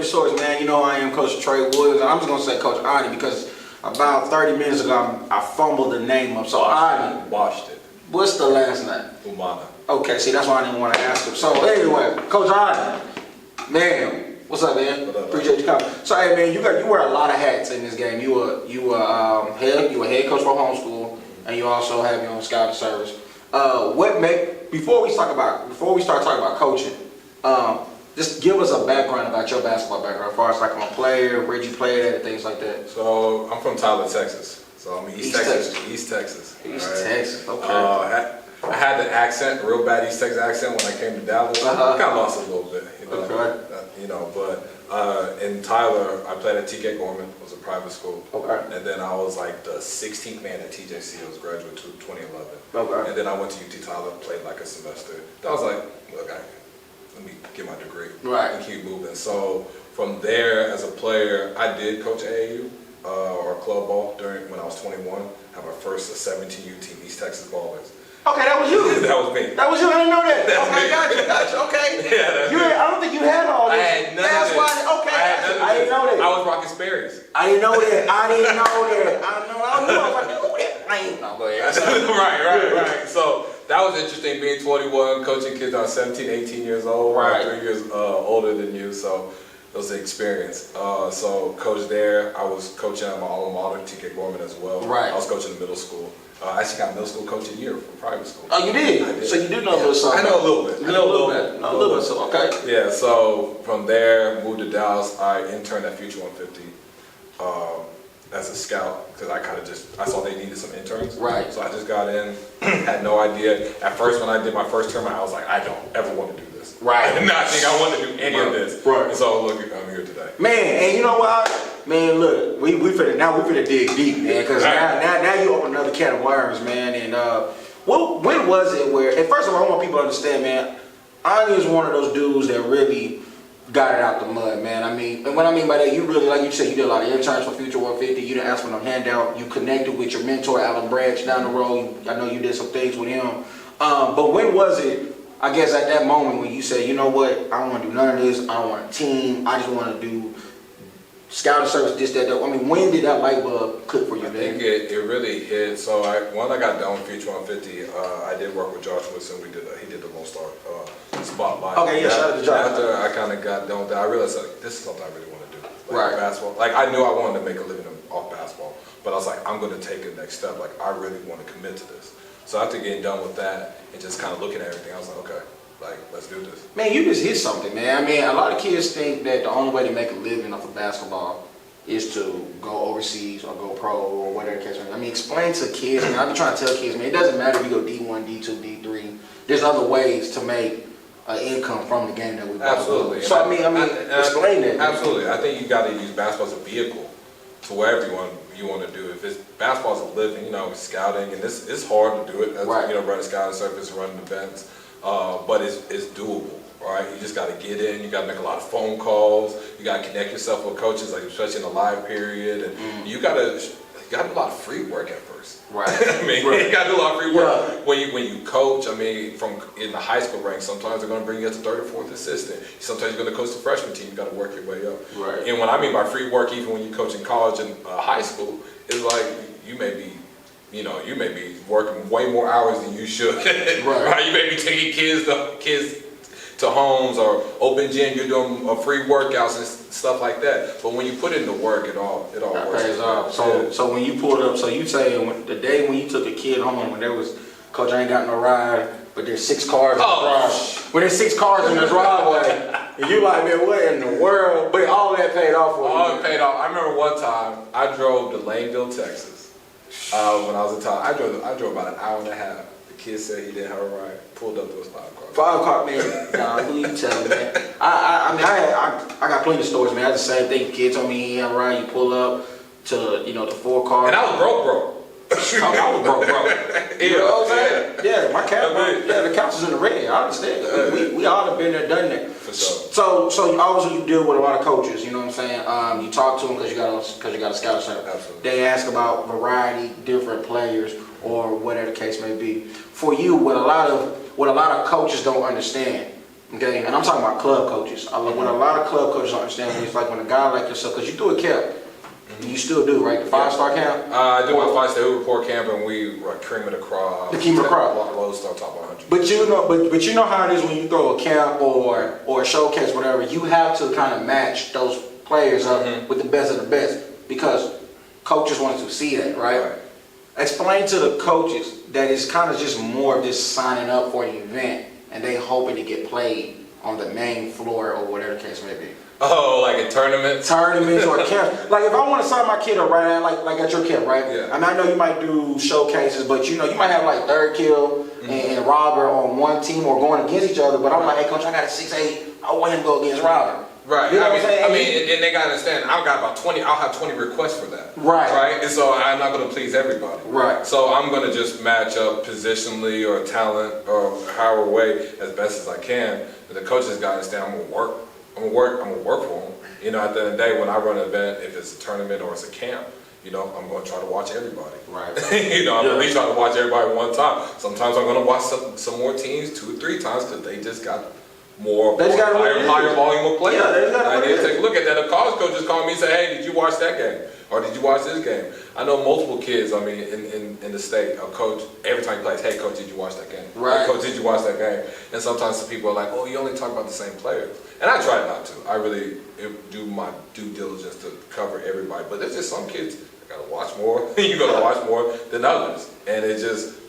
stories, man. You know I am Coach Trey Williams. I'm just gonna say Coach Ani because about 30 minutes ago I fumbled the name up. So Ani, Washed it. what's the last name? Umana. Okay, see that's why I didn't want to ask him. So anyway, Coach Ani, man, what's up, man? What up, Appreciate you coming. So hey, man, you wear a lot of hats in this game. You were head coach for homeschool, and you also have your own scouting service. Before we start talking about coaching, just give us a background about your basketball background, as far as like I'm a player, where'd you play at, and things like that. So I'm from Tyler, Texas. So I'm East Texas. East Texas. Texas. Okay. I had the accent, real bad East Texas accent when I came to Dallas. I kind of lost it a little bit, But in Tyler, I played at TK Gorman. It was a private school. Okay. And then I was like the 16th man at TJC. I was graduate to 2011. Okay. And then I went to UT Tyler, played like a semester. I was like, look, let me get my degree. Right. And keep moving. So from there, as a player, I did coach AAU or club ball when I was 21. Have our first 17U team, East Texas Ballers. Okay, that was you. That was me. That was you. I didn't know that. That's Okay, me. gotcha. Okay. Yeah, that's me. I don't think you had all this. I had none That's of why. this. Okay. I didn't know that. I was rocking Sperry's. I didn't know that. I didn't know that. I knew. I was like, who that? I ain't know. Go ahead. Right. So that was interesting, being 21, coaching kids that are 17, 18 years old, Right. 3 years older than you. So it was an experience. So coached there. I was coaching at my alma mater, TK Gorman, as well. Right. I was coaching the middle school. I actually got middle school coach of the year from private school. Oh, you did? I did. So you do know a little something. I know a little bit. You know a little bit. A little bit. So okay. Yeah, so from there, moved to Dallas. I interned at Future 150 as a scout because I saw they needed some interns. Right. So I just got in, had no idea. At first, when I did my first term, I was like, I don't ever want to do this. Right. I did not think I wanted to do any of this. Right. And so look, I'm here today. Man, and you know what? Man, look, we finna dig deep, man, because now you open another can of worms, man. And when was it where? And first of all, I want people to understand, man. Ani is one of those dudes that really got it out the mud, man. I mean, and what I mean by that, you really, like you said, you did a lot of interns for Future 150. You didn't ask for no handout. You connected with your mentor, Alan Branch, down the road. I know you did some things with him. But when was it? I guess at that moment when you said, you know what, I don't want to do none of this. I don't want a team. I just want to do scouting service, this, that. I mean, when did that light bulb click for you, I man? think it really hit. So when I got done with Future 150, I did work with Josh Woodson. He did the Lone Star spotlight. Okay, yeah, shout out to Josh. After I kind of got done with that, I realized like this is something I really want to do. Like Right. basketball. Like I knew I wanted to make a living off basketball, but I was like, I'm going to take the next step. Like I really want to commit to this. So after getting done with that and just kind of looking at everything, I was like, okay, like let's do this. Man, you just hit something, man. I mean, a lot of kids think that the only way to make a living off of basketball is to go overseas or go pro or whatever the case may be. I mean, explain to kids, man. I've been trying to tell kids, man, it doesn't matter if you go D1, D2, D3. There's other ways to make an income from the game that we play. Absolutely. So I mean, explain that. Absolutely. I think you got to use basketball as a vehicle to wherever you want to do. If it's basketball is a living, scouting, and it's hard to do it. As, Right. Running scouting service, running events, but it's doable. Right, you just got to get in. You got to make a lot of phone calls. You got to connect yourself with coaches, like especially in the live period, and you got to do a lot of free work at first. Right. I mean, Right. you got to do a lot of free work Yeah. when you coach. I mean, from in the high school ranks, sometimes they're going to bring you as a third or fourth assistant. Sometimes you're going to coach the freshman team. You got to work your way up. Right. And what I mean by free work, even when you coach in college and high school, is like you may be working way more hours than you should. Right. You may be taking kids to homes or open gym, you're doing free workouts and stuff like that. But when you put in the work, it all That works. pays off. So when you pulled up, so you say the day when you took a kid home, when there was, Coach, I ain't got no ride, but there's 6 cars in the driveway. When there's 6 cars in the driveway, and you like, man, what in the world? But all that paid off for you. All it paid off. I remember one time I drove to Laneville, Texas. When I was in town, I drove about an hour and a half. The kid said he didn't have a ride. Pulled up to his 5 cars. 5 car, man. Nah, who you telling, man? I got plenty of stories, man. I had the same thing. Kid told me he had a ride. You pull up to the 4 cars. And I was broke. I was broke. You know what I'm saying? Yeah, the couch is in the red. I understand. We all have been there, done that. For sure. So obviously you deal with a lot of coaches. You know what I'm saying? You talk to them because you got a scout center. Absolutely. They ask about variety, different players, or whatever the case may be. For you, what a lot of coaches don't understand Okay, and I'm talking about club coaches. What a lot of club coaches don't understand is like when a guy like yourself, because you do a camp, you still do, right? The 5-star camp. I do my 5-star report camp, and we cream of the crop. The cream of the crop. Lodestar top 100. But you know how it is when you throw a camp or a showcase, whatever. You have to kind of match those players up with the best of the best because coaches want to see that, right? Explain to the coaches that it's kind of just more of just signing up for an event and they hoping to get played on the main floor or whatever the case may be. Oh, like in tournaments? Tournaments or camps. Like if I want to sign my kid up right now, like at your camp, right? Yeah. I mean, I know you might do showcases, but you know, you might have like Third Kill and Robert on one team or going against each other, but I'm like, hey coach, I got a 6'8", I want him to go against Robert. Right. You know what I'm saying? I mean, and they gotta understand. I've got about 20. I'll have 20 requests for that. Right. Right. And so I'm not gonna please everybody. Right. So I'm gonna just match up positionally or talent or however way as best as I can. But the coaches gotta understand. I'm gonna work. I'm gonna work for them. You know, at the end of the day, when I run an event, if it's a tournament or it's a camp, you know, I'm gonna try to watch everybody. Right. You know, I'm at least trying to watch everybody one time. Sometimes I'm gonna watch some more teams 2 or 3 times because they just got higher volume of players. Yeah, they just got I need to take a look at that. A college coach just called me and said, hey, did you watch that game? Or did you watch this game? I know multiple kids, I mean, in the state, a coach, every time he plays, hey, coach, did you watch that game? Right. Hey, coach, did you watch that game? And sometimes the people are like, oh, you only talk about the same players. And I try not to. I really do my due diligence to cover everybody. But there's just some kids that gotta watch more. You gotta watch more than others. And it just,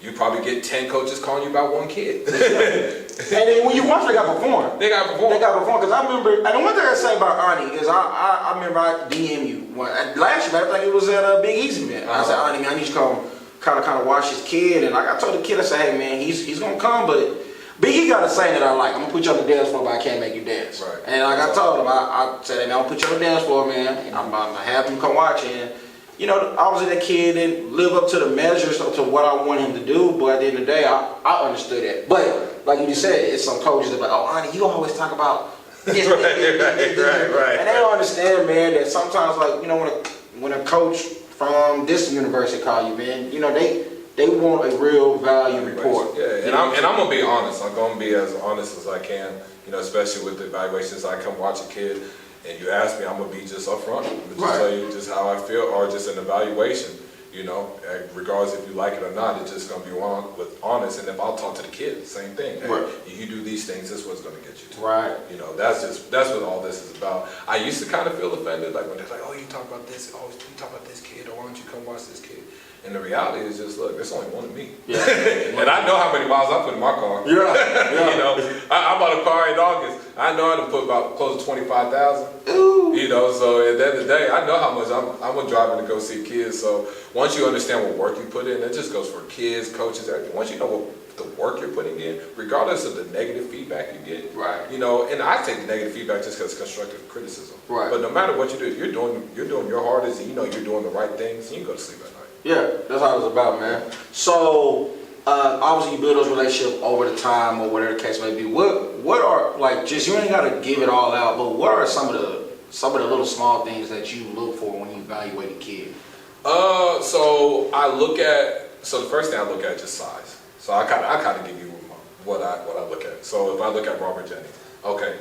you probably get 10 coaches calling you about one kid. And then when you watch, they got to perform. They got to perform. Because I remember, and the one thing I say about Ani is I remember I DM you last year. I think it was at a Big Easy event. I said, Ani, man, I need you to come kind of watch this kid. And I told the kid, I said, hey man, he's gonna come, but Big E got a saying that I like. I'm gonna put you on the dance floor, but I can't make you dance. Right. And like I told him, I said, hey man, I'm gonna put you on the dance floor, man. And I'm gonna have him come watch. And you know, obviously that kid didn't live up to the measures to what I want him to do, but at the end of the day, I understood that. But like you just said, it's some coaches that are like, oh, Ani, you always talk about this, right. And they don't understand, man, that sometimes, like, you know, when a coach from this university call you, man, you know, they want a real value report. Yeah, and I'm gonna be honest. I'm gonna be as honest as I can. You know, especially with the evaluations. I come watch a kid, and you ask me, I'm gonna be just upfront. I'm gonna just tell you just how I feel, or just an evaluation. You know, regardless if you like it or not, it's just gonna be honest. And if I'll talk to the kid, same thing. Hey, you do these things, this is what's gonna get you to. Right. You know, that's what all this is about. I used to kind of feel offended, like when they're like, oh, you talk about this, oh, you talk about this kid, or why don't you come watch this kid? And the reality is just, look, there's only one of me. Yeah. And I know how many miles I put in my car. Yeah. You know, I bought a car in August. I know I done put about close to 25,000. You know, so at the end of the day, I know how much I'm driving to go see kids. So once you understand what work you put in, it just goes for kids, coaches, everything. Once you know what the work you're putting in, regardless of the negative feedback you get, right? You know, and I take the negative feedback just because it's constructive criticism, right? But no matter what you do, if you're doing your hardest, and you know you're doing the right things, you can go to sleep at night. Yeah, that's how it's about, man. So obviously you build those relationships over the time or whatever the case may be. What are, like, just, you ain't gotta give it all out, but what are some of the little small things that you look for when you evaluate a kid? So the first thing I look at is just size. So I kind of give you what I look at. So if I look at Robert Jennings, okay,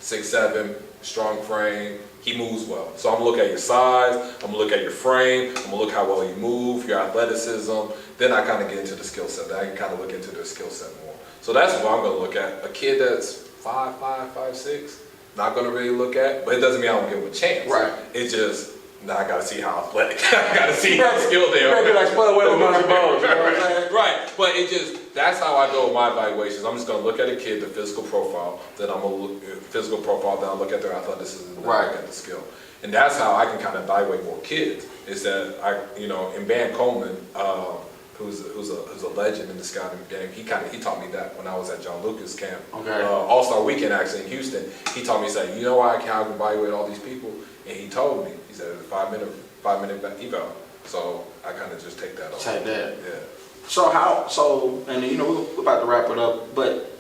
6'7", strong frame, he moves well. So I'm gonna look at your size, I'm gonna look at your frame, I'm gonna look how well you move, your athleticism. Then I kind of get into the skill set. Then I can kind of look into their skill set more. So that's what I'm gonna look at. A kid that's 5'5", 5'6", not gonna really look at, but it doesn't mean I don't give him a chance. Right. It's just, now I gotta see how athletic, I gotta see how skilled they are. Maybe like Spud Webb with balls, you know what I'm saying? Right, but it just, that's how I go with my evaluations. I'm just gonna look at a kid, the physical profile, then I'm gonna look then I'll look at their athleticism, then I look at the skill. And that's how I can kind of evaluate more kids, is that in Van Coleman, who's a legend in the scouting game, he taught me that when I was at John Lucas camp. Okay. All-Star Weekend actually in Houston. He taught me, he said, you know why I can evaluate all these people? And he told me, he said, 5-minute eval. So I kind of just take that off. Take that. Yeah. And you know, we're about to wrap it up, but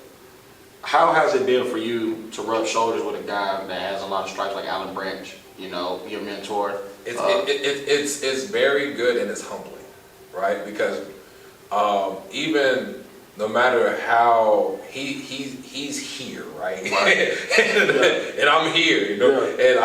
how has it been for you to rub shoulders with a guy that has a lot of stripes like Alan Branch, you know, your mentor? It's very good and it's humbling, right? Because even no matter how he's here, right? And I'm here, you know, and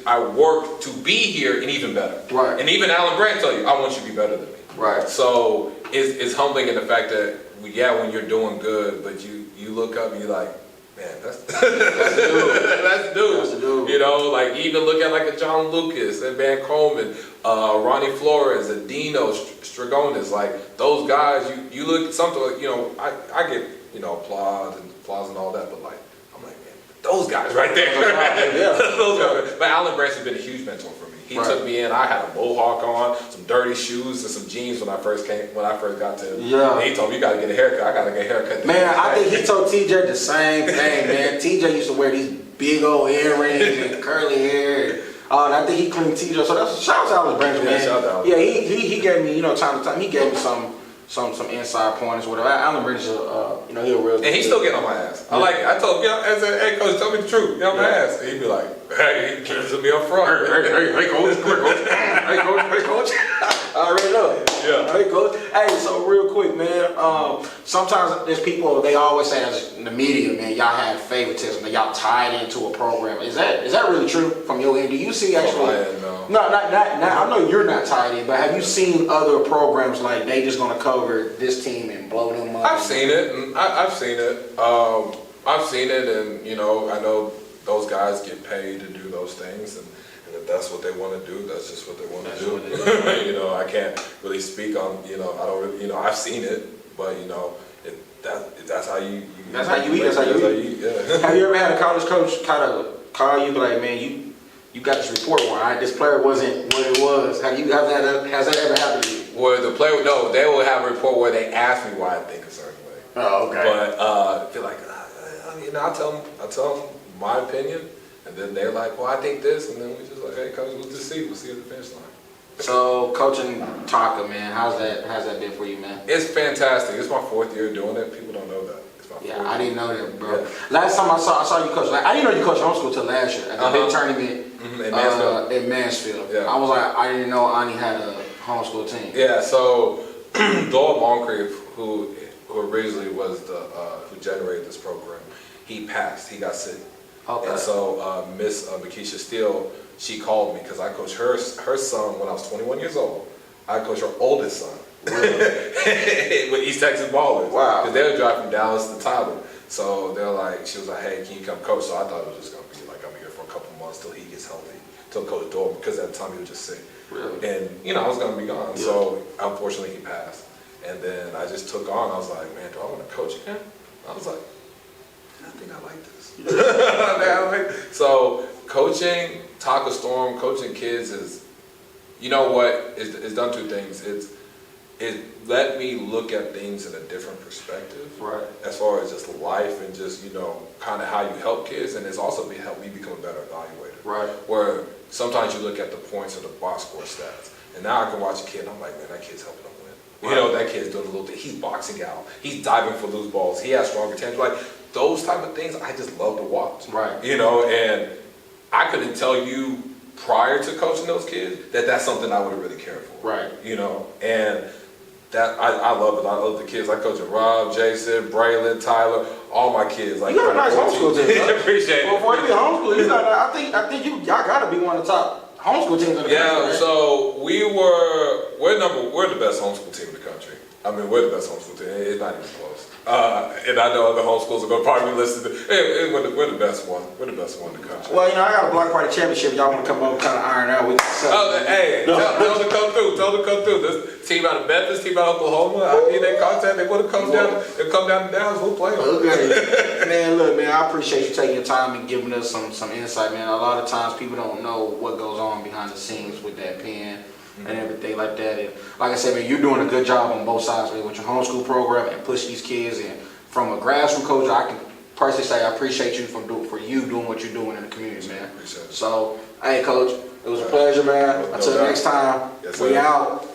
I work to be here and even better. Right. And even Alan Grant tell you, I want you to be better than me. Right. So it's humbling in the fact that when you're doing good, but you look up and you're like, man, that's the dude. That's the dude. You know, like even look at like a John Lucas and Van Coleman, Ronnie Flores, and Dino Stragonis, like those guys. You look at something like, you know, I get, you know, applause and all that, but like I'm like, man, those guys right there. Those guys. But Alan Branch has been a huge mentor for me. He took me in. I had a mohawk on, some dirty shoes, and some jeans when I first got to him. Yeah. And he told me, you gotta get a haircut. I gotta get a haircut. Man, I think he told TJ the same thing, man. TJ used to wear these big old earrings and curly hair. And I think he cleaned TJ. So that's shout out to Alan Branch, man. Shout out. Yeah, he gave me, you know, time to time. He gave me some inside pointers, whatever. Alan Branch, you know, he's a real. And he's still getting on my ass. I like it. I told him, you know, I said, hey coach, tell me the truth. Get on my ass. And he'd be like, hey, he keeps me up front. Hey coach, hey coach. I already know. Yeah. Hey coach. Hey, so real quick, man. Sometimes there's people, they always say as in the media, man, y'all have favoritism, that y'all tied into a program. Is that really true from your end? Do you see actually? No. No, not. I know you're not tied in, but have you seen other programs like they just gonna cover this team and blow them up? I've seen it. I've seen it. I've seen it, and you know, I know those guys get paid to do those things, and if that's what they want to do, that's just what they want to do. You know, I can't really speak on. You know, I don't. Really, you know, I've seen it, but you know, if that's how you. That's how you eat. That's how you eat. Yeah. Have you ever had a college coach kind of call you, be like, man, you got this report where this player wasn't what it was? Has that ever happened to you? Where the player, no, they will have a report where they ask me why I think a certain way. Oh, okay. But I feel like, you know, I tell them my opinion, and then they're like, well, I think this, and then we just like, hey, coach, we'll see at the finish line. So coaching Taka, man, how's that been for you, man? It's fantastic. It's my 4th year doing it. People don't know that. Yeah, I didn't know that, bro. Yeah. Last time I saw you coach, like I didn't know you coached homeschool till last year at the big tournament in Mansfield. Yeah. I was like, I didn't know Ani had a homeschool team. Yeah, so Doyle Moncrief, who originally was who generated this program, he passed. He got sick. Okay. And so Miss Makisha Steele, she called me because I coached her son when I was 21 years old. I coached her oldest son. Really? With East Texas Ballers. Wow. Because they would drive from Dallas to Tyler. So they're like, she was like, hey, can you come coach? So I thought it was just going to be like, I'm here for a couple months till he gets healthy, till Coach Doyle, because at the time he was just sick. Really? And, you know, I was going to be gone. Yeah. So unfortunately he passed. And then I just took on. I was like, man, do I want to coach again? I was like, I think I like this. So coaching Taka Storm, coaching kids is, you know what, it's done two things. It let me look at things in a different perspective, right? As far as just life and just, you know, kind of how you help kids, and it's also helped me become a better evaluator, right? Where sometimes you look at the points or the box score stats, and now I can watch a kid and I'm like, man, that kid's helping them win. Right. You know, that kid's doing a little thing. He's boxing out. He's diving for loose balls. He has stronger tanks. Like those type of things, I just love to watch. Right. You know, and I couldn't tell you prior to coaching those kids that that's something I would have really cared for. Right. You know, and that I love it. I love the kids. I coach Rob, Jason, Braylon, Tyler, all my kids. Like, you got a nice homeschool team. I appreciate it. Well, for you to be homeschool, you got. I think y'all gotta be one of the top homeschool teams in the country. Yeah. Right? So we're the best homeschool team in the country. I mean, we're the best homeschool team. It's not even close. And I know other homeschools are going to probably be listening to. Hey, we're the best one. We're the best one in the country. Well, you know, I got a block party championship. Y'all want to come over, kind of iron out with. Hey, tell them to come through. Tell them to come through. This team out of Memphis, team out of Oklahoma. I mean, they contact. They want to come down. They come down to Dallas. We'll play them. Okay, man. Look, man. I appreciate you taking your time and giving us some insight, man. A lot of times people don't know what goes on behind the scenes with that pen. And everything like that. And like I said, man, you're doing a good job on both sides, man, with your homeschool program and push these kids. And from a grassroots coach, I can personally say I appreciate you for you doing what you're doing in the community, man. So, hey, coach, it was a pleasure, man. Until next time, we out.